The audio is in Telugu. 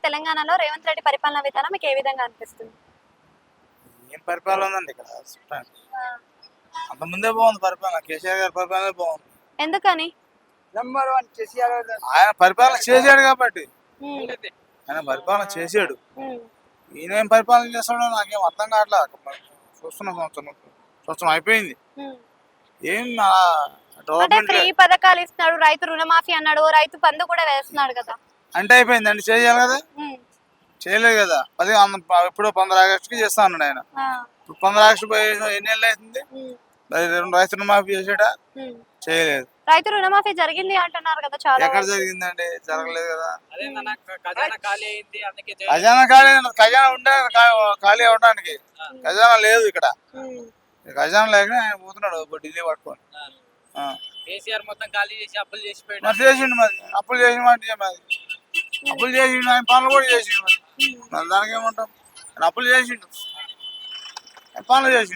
తెలంగాణలో రేవంత్ రెడ్డి పరిపాలన విధానం మీకు ఏ విధంగా అనిపిస్తుంది? ఏం పరిపాలన ఉందండి ఇక్కడ చూడటానికి. ఆ. అంత ముందే బాగుంది పరిపాలన, కేసీఆర్ గారి పరిపాలన బాగుంది. ఎందుకని? ఆయన పరిపాలన చేశాడు కాబట్టి, ఉమ్, ఆయన పరిపాలన చేశాడు. ఉమ్, ఈయనేం పరిపాలన చేస్తాడో నాకేం అర్థం కావట్లేదు. చూస్తున్న సంవత్సరం అయిపోయింది. ఉమ్. ఏం అంటే డెవలప్మెంట్ ఫ్రీ పథకాలు ఇస్తున్నాడు, రైతు రుణమాఫీ అన్నాడు, రైతు బంధు కూడా వేస్తున్నాడు కదా. అంటే అయిపోయిందండి, చేయాలి కదా, ఉమ్, చేయలేదు కదా. ఎప్పుడో 15 ఆగస్టుకి చేస్తా ఉన్నాడు ఆయన. ఆ, ఇప్పుడు 15 ఆగస్టు పోయి ఎన్ని నెలలు అవుతుంది? ఉమ్, రైతు రుణమాఫీ చేసాడా? ఉమ్. చేయలేదు. రైతు రుణమాఫీ జరిగింది అంటున్నారు కదా చాలా ఎక్కడ వరకు. జరిగిందండి? జరగలేదు కదా. ఖజానా ఖాళీ అయింది అందుకే ఖజానా ఉండే ఖాళీ అవడానికి ఖజానా లేదు ఇక్కడ. ఉమ్, ఖజానా లేక ఆయన పోతున్నాడు ఢిల్లీ పట్టుకొని. కేసీఆర్ మొత్తం ఖాళీ చేసి అప్పులు చేసి పోయాడు. మరి చేసిండు, మరి అప్పులు చేసిన మరి అప్పులు చేసిండు, ఆయన పనులు కూడా చేసిండు. మరి దానికి ఏమంటాం? ఆయన అప్పులు చేసిండు, ఆయన పనులు చేసిండు.